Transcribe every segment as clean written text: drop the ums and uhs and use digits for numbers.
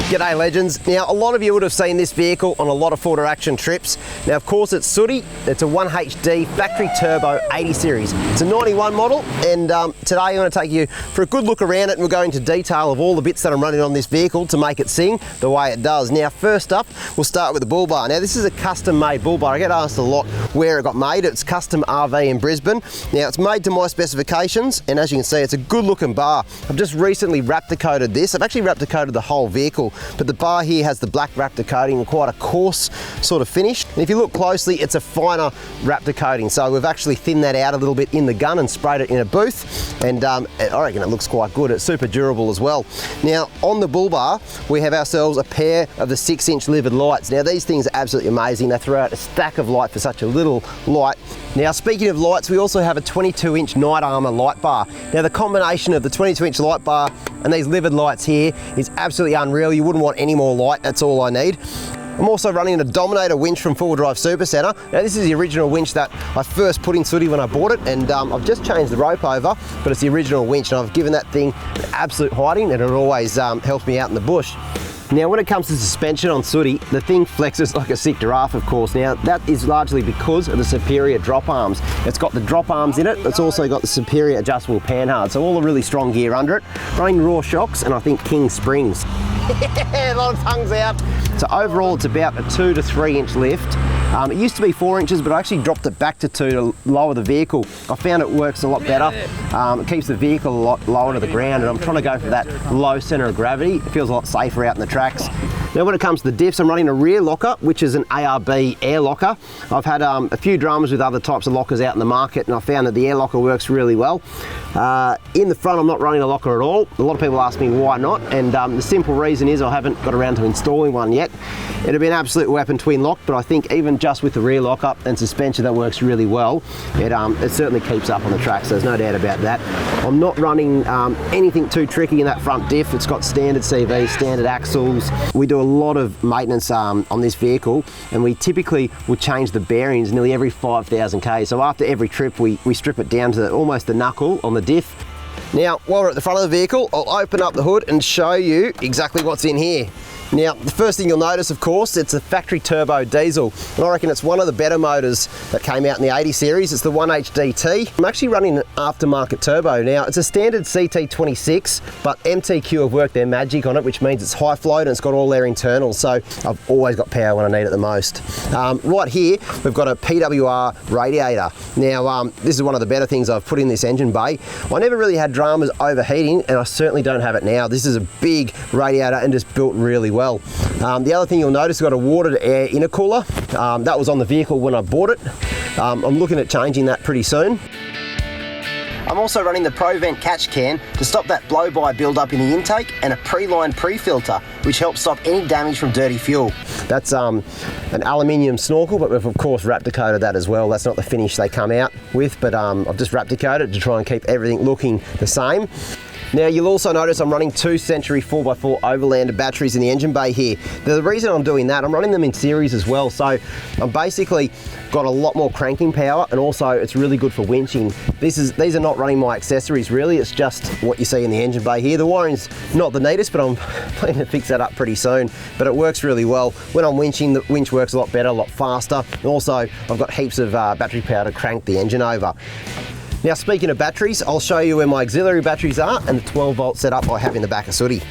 G'day legends. Now a lot of you would have seen this vehicle on a lot of Ford Action trips. Now of course it's sooty, it's a 1HD factory turbo 80 series. It's a 91 model and today I'm going to take you for a good look around it and we'll go into detail of all the bits that I'm running on this vehicle to make it sing the way it does. Now first up we'll start with the bull bar. Now this is a custom made bull bar. I get asked a lot where it got made. It's custom RV in Brisbane. Now it's made to my specifications and as you can see it's a good looking bar. I've just recently Raptor coated this. I've actually Raptor coated the whole vehicle. But the bar here has the black Raptor coating and quite a coarse sort of finish. And if you look closely, it's a finer Raptor coating. So we've actually thinned that out a little bit in the gun and sprayed it in a booth. And I reckon it looks quite good. It's super durable as well. Now on the bull bar, we have ourselves a pair of the 6-inch livered lights. Now these things are absolutely amazing. They throw out a stack of light for such a little light. Now speaking of lights, we also have a 22-inch Night Armor light bar. Now the combination of the 22-inch light bar and these livered lights here is absolutely unreal. You wouldn't want any more light, that's all I need. I'm also running a Dominator winch from 4Drive Super Centre. Now this is the original winch that I first put in Sooty when I bought it and I've just changed the rope over, but it's the original winch and I've given that thing an absolute hiding and it always helps me out in the bush. Now when it comes to suspension on Sooty, the thing flexes like a sick giraffe of course. Now that is largely because of the Superior drop arms. It's got the drop arms in it, it's also got the Superior adjustable panhard, so all the really strong gear under it. Running raw shocks and I think King springs. A lot of tongues out. So overall it's about a 2 to 3 inch lift. It used to be 4 inches, but I actually dropped it back to 2 to lower the vehicle. I found it works a lot better. It keeps the vehicle a lot lower to the ground, and I'm trying to go for that low centre of gravity. It feels a lot safer out in the tracks. Now when it comes to the diffs, I'm running a rear locker, which is an ARB air locker. I've had a few dramas with other types of lockers out in the market, and I found that the air locker works really well. In the front, I'm not running a locker at all. A lot of people ask me why not, and the simple reason is I haven't got around to installing one yet. It'd be an absolute weapon twin lock, but I think even just with the rear lock-up and suspension that works really well, it certainly keeps up on the track, so there's no doubt about that. I'm not running anything too tricky in that front diff. It's got standard CV, standard axles. We do a lot of maintenance on this vehicle, and we typically will change the bearings nearly every 5,000 K. So after every trip, we strip it down to almost the knuckle on the diff. Now, while we're at the front of the vehicle, I'll open up the hood and show you exactly what's in here. Now, the first thing you'll notice, of course, it's a factory turbo diesel. And I reckon it's one of the better motors that came out in the 80 series. It's the 1HDT. I'm actually running an aftermarket turbo. Now, it's a standard CT26, but MTQ have worked their magic on it, which means it's high float and it's got all their internals. So I've always got power when I need it the most. Right here, we've got a PWR radiator. Now, this is one of the better things I've put in this engine bay. I never really had dramas overheating, and I certainly don't have it now. This is a big radiator and just built really well. The other thing you'll notice, we've got a water to air intercooler. That was on the vehicle when I bought it. I'm looking at changing that pretty soon. I'm also running the ProVent catch can to stop that blow-by build-up in the intake and a pre-lined pre-filter, which helps stop any damage from dirty fuel. That's an aluminium snorkel, but we've of course Raptor coated that as well. That's not the finish they come out with, but I've just Raptor coated to try and keep everything looking the same. Now you'll also notice I'm running 2 Century 4x4 Overlander batteries in the engine bay here. The reason I'm doing that, I'm running them in series as well, so I'm basically got a lot more cranking power, and also it's really good for winching. These are not running my accessories really, it's just what you see in the engine bay here. The wiring's not the neatest, but I'm planning to fix that up pretty soon, but it works really well. When I'm winching, the winch works a lot better, a lot faster, and also I've got heaps of battery power to crank the engine over. Now speaking of batteries, I'll show you where my auxiliary batteries are and the 12 volt setup I have in the back of Sooty.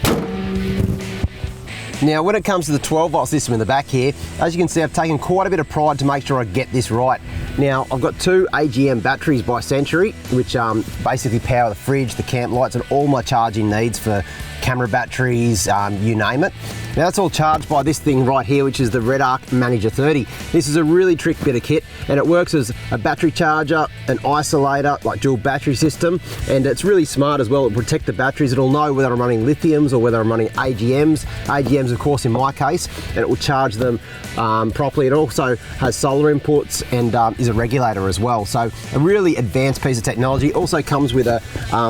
Now when it comes to the 12 volt system in the back here, as you can see I've taken quite a bit of pride to make sure I get this right. Now I've got 2 AGM batteries by Century, which basically power the fridge, the camp lights and all my charging needs for camera batteries, you name it. Now that's all charged by this thing right here, which is the Redarc Manager 30. This is a really trick bit of kit, and it works as a battery charger, an isolator, like dual battery system, and it's really smart as well. It'll protect the batteries. It'll know whether I'm running lithiums or whether I'm running AGMs. AGMs, of course, in my case, and it will charge them properly. It also has solar inputs and is a regulator as well. So a really advanced piece of technology. Also comes with a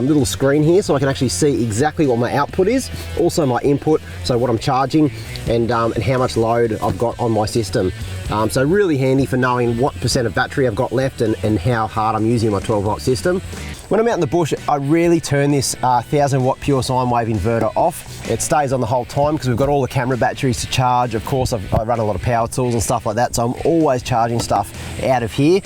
little screen here, so I can actually see exactly what my output is, also my input, so what I'm charging and how much load I've got on my system. So really handy for knowing what % of battery I've got left and how hard I'm using my 12 volt system. when I'm out in the bush, I really turn this 1000 watt pure sine wave inverter off. It stays on the whole time because we've got all the camera batteries to charge. Of course, I run a lot of power tools and stuff like that, so I'm always charging stuff out of here.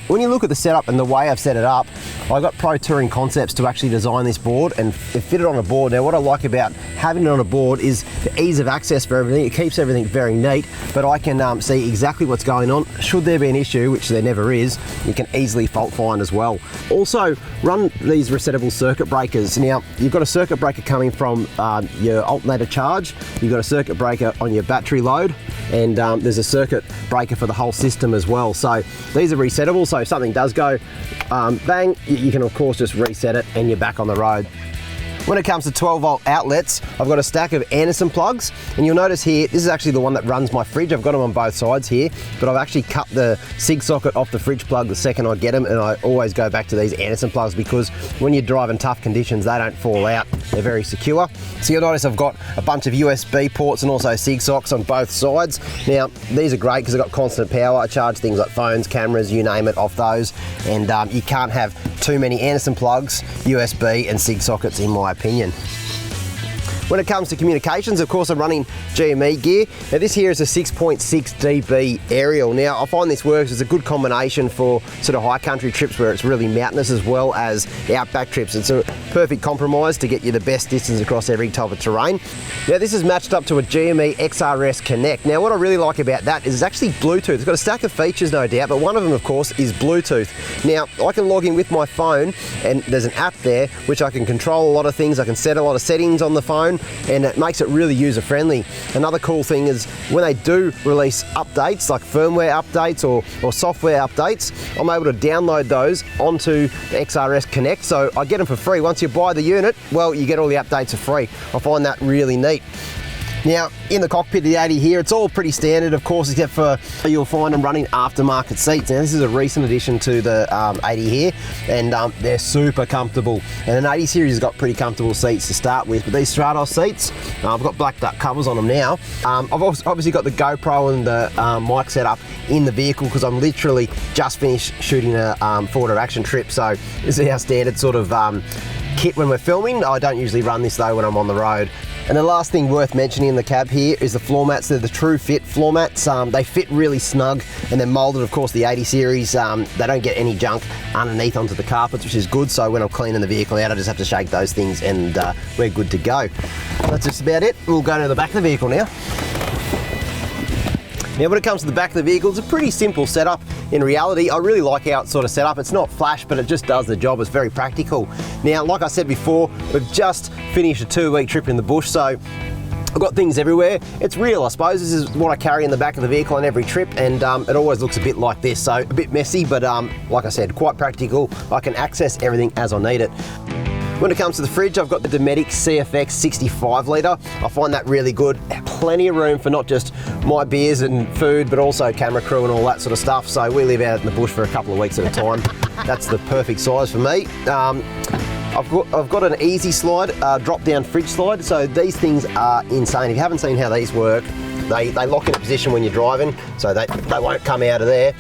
When you look at the setup and the way I've set it up, I got Pro Touring Concepts to actually design this board and fit it on a board. Now, what I like about having it on a board is the ease of access for everything. It keeps everything very neat, but I can see exactly what's going on. Should there be an issue, which there never is, you can easily fault find as well. Also, run these resettable circuit breakers. Now, you've got a circuit breaker coming from your alternator charge, you've got a circuit breaker on your battery load, and there's a circuit breaker for the whole system as well. So these are resettable, so if something does go bang, you can of course just reset it and you're back on the road. When it comes to 12 volt outlets, I've got a stack of Anderson plugs, and you'll notice here, this is actually the one that runs my fridge. I've got them on both sides here, but I've actually cut the SIG socket off the fridge plug the second I get them, and I always go back to these Anderson plugs because when you drive in tough conditions, they don't fall out. They're very secure. So you'll notice I've got a bunch of USB ports and also SIG sockets on both sides. Now, these are great because I've got constant power. I charge things like phones, cameras, you name it, off those, and you can't have too many Anderson plugs, USB and SIG sockets in my opinion. When it comes to communications, of course, I'm running GME gear. Now this here is a 6.6 dB aerial. Now I find this works as a good combination for sort of high country trips where it's really mountainous as well as outback trips. It's a perfect compromise to get you the best distance across every type of terrain. Now this is matched up to a GME XRS Connect. Now what I really like about that is it's actually Bluetooth. It's got a stack of features no doubt, but one of them of course is Bluetooth. Now I can log in with my phone and there's an app there which I can control a lot of things. I can set a lot of settings on the phone and it makes it really user friendly. Another cool thing is when they do release updates like firmware updates or software updates, I'm able to download those onto the XRS Connect, so I get them for free. Once you buy the unit, well, you get all the updates for free. I find that really neat. Now, in the cockpit of the 80 here, it's all pretty standard, of course, except for you'll find them running aftermarket seats. Now, this is a recent addition to the 80 here, and they're super comfortable. And an 80 series has got pretty comfortable seats to start with, but these Stratos seats, I've got black duck covers on them now. I've obviously got the GoPro and the mic set up in the vehicle because I'm literally just finished shooting a forward action trip, so this is our standard sort of kit when we're filming. I don't usually run this though when I'm on the road. And the last thing worth mentioning in the cab here is the floor mats. They're the True Fit floor mats. They fit really snug and they're molded, of course, the 80 series. They don't get any junk underneath onto the carpets, which is good. So when I'm cleaning the vehicle out, I just have to shake those things and we're good to go. That's just about it. We'll go to the back of the vehicle now. Now when it comes to the back of the vehicle, it's a pretty simple setup. In reality, I really like how it's sort of set up. It's not flash, but it just does the job. It's very practical. Now, like I said before, we've just finished a 2-week trip in the bush, so I've got things everywhere. It's real, I suppose. This is what I carry in the back of the vehicle on every trip, and it always looks a bit like this, so a bit messy, but like I said, quite practical. I can access everything as I need it. When it comes to the fridge, I've got the Dometic CFX 65 litre. I find that really good. Plenty of room for not just my beers and food, but also camera crew and all that sort of stuff. So we live out in the bush for a couple of weeks at a time. That's the perfect size for me. I've got an easy slide, drop down fridge slide. So these things are insane. If you haven't seen how these work, they lock in a position when you're driving, so they won't come out of there.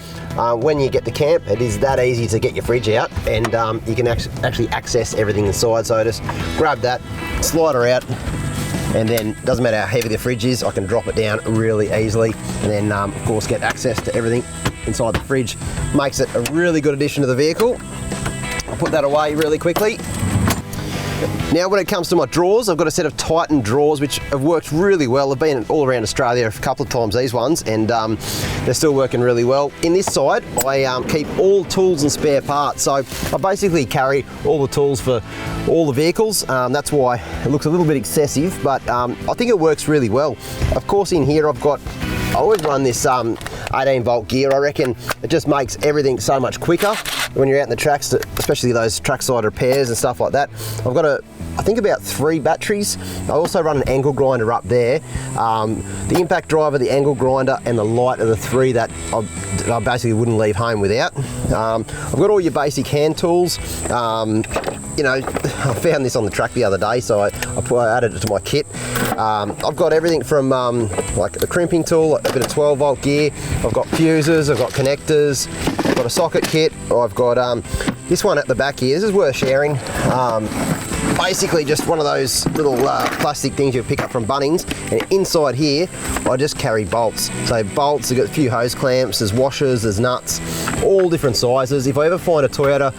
When you get to camp, it is that easy to get your fridge out, and you can actually access everything inside. So just grab that, slide her out, and then doesn't matter how heavy the fridge is, I can drop it down really easily, and then of course get access to everything inside the fridge. Makes it a really good addition to the vehicle. I'll put that away really quickly. Now when it comes to my drawers, I've got a set of Titan drawers which have worked really well. I've been all around Australia a couple of times, these ones, and they're still working really well. In this side, I keep all tools and spare parts. So I basically carry all the tools for all the vehicles. That's why it looks a little bit excessive, but I think it works really well. Of course in here I always run this 18 volt gear. I reckon it just makes everything so much quicker when you're out in the tracks, especially those trackside repairs and stuff like that. I've got I think about 3 batteries. I also run an angle grinder up there. The impact driver, the angle grinder, and the light are the 3 that I basically wouldn't leave home without. I've got all your basic hand tools. You know, I found this on the track the other day, so I added it to my kit. I've got everything from like a crimping tool, a bit of 12 volt gear. I've got fuses, I've got connectors, got a socket kit. I've got this one at the back here. This is worth sharing. Basically just one of those little plastic things you pick up from Bunnings, and inside here I just carry bolts. So bolts, I've got a few hose clamps, there's washers, there's nuts, all different sizes. If I ever find a Toyota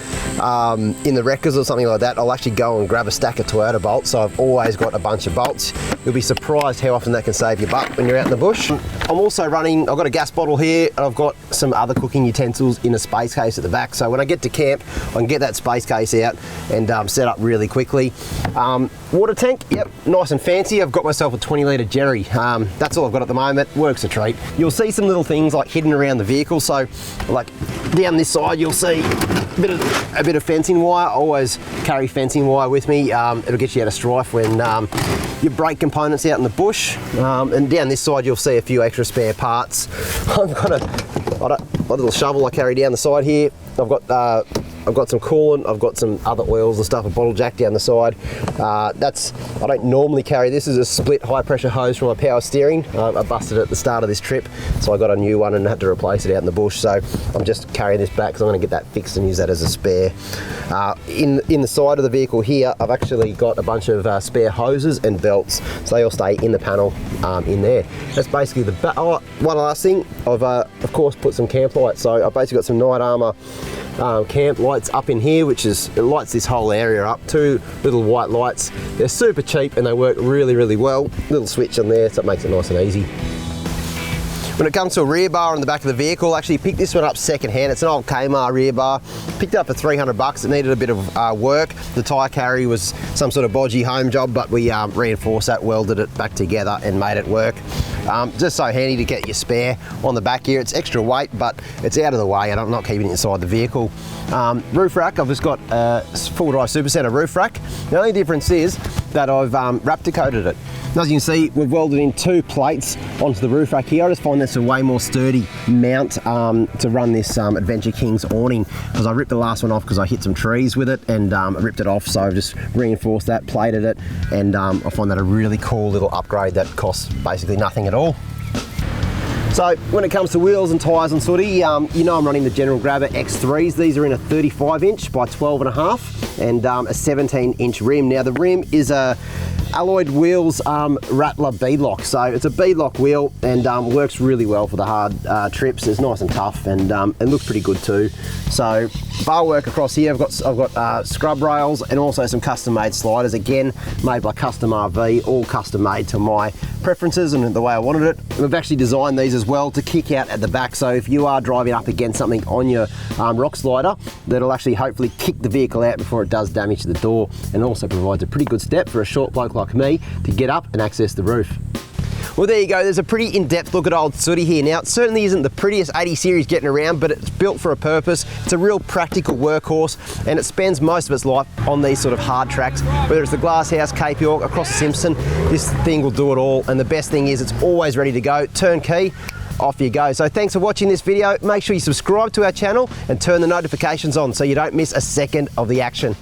in the wreckers or something like that, I'll actually go and grab a stack of Toyota bolts. So I've always got a bunch of bolts. You'll be surprised how often that can save your butt when you're out in the bush. I'm also running, I've got a gas bottle here, and I've got some other cooking utensils in a space case at the back. So when I get to camp, I can get that space case out and set up really quickly. Water tank, yep, nice and fancy. I've got myself a 20-litre Jerry. That's all I've got at the moment. Works a treat. You'll see some little things like hidden around the vehicle. So like down this side, you'll see a bit of fencing wire. I always carry fencing wire with me. It'll get you out of strife when your brake components out in the bush. And down this side, you'll see a few extra spare parts. I've got a little shovel I carry down the side here. I've got some coolant, I've got some other oils and stuff, a bottle jack down the side. I don't normally carry this. As a split high pressure hose from my power steering. I busted it at the start of this trip, so I got a new one and had to replace it out in the bush. So I'm just carrying this back because I'm going to get that fixed and use that as a spare. In the side of the vehicle here, I've actually got a bunch of spare hoses and belts, so they all stay in the panel in there. That's basically the one last thing. I've of course put some camp lights. So I've basically got some Night Armour camp lights up in here, it lights this whole area up. 2 little white lights. They're super cheap and they work really, really well. Little switch on there, so it makes it nice and easy. When it comes to a rear bar on the back of the vehicle, I actually picked this one up second hand. It's an old Kmart rear bar. Picked it up for 300 bucks. It needed a bit of work. The tyre carry was some sort of bodgy home job, but we reinforced that, welded it back together and made it work. Just so handy to get your spare on the back here. It's extra weight, but it's out of the way and I'm not keeping it inside the vehicle. Roof rack, I've just got a full drive Super Centre roof rack. The only difference is that I've Raptor coated it. As you can see, we've welded in 2 plates onto the roof rack here. I just find that's a way more sturdy mount to run this Adventure Kings awning, because I ripped the last one off because I hit some trees with it and I ripped it off, so I've just reinforced that, plated it, and I find that a really cool little upgrade that costs basically nothing at all. So when it comes to wheels and tyres and sooty, you know I'm running the General Grabber X3s. These are in a 35-inch by 12.5 and a 17-inch rim. Now the rim is a alloyed wheels Rattler beadlock, so it's a beadlock wheel and works really well for the hard trips. It's nice and tough and it looks pretty good too. So bar work across here, I've got scrub rails and also some custom made sliders, again made by Custom RV, all custom made to my preferences and the way I wanted it. We've actually designed these as well to kick out at the back, so if you are driving up against something on your rock slider, that'll actually hopefully kick the vehicle out before it does damage to the door, and also provides a pretty good step for a short bloke like me to get up and access the roof. Well, there you go. There's a pretty in-depth look at old Sooty here. Now, it certainly isn't the prettiest 80 series getting around, but it's built for a purpose. It's a real practical workhorse, and it spends most of its life on these sort of hard tracks, whether it's the Glass House, Cape York, across the Simpson. This thing will do it all, and the best thing is it's always ready to go. Turnkey, off you go. So thanks for watching this video. Make sure you subscribe to our channel and turn the notifications on so you don't miss a second of the action.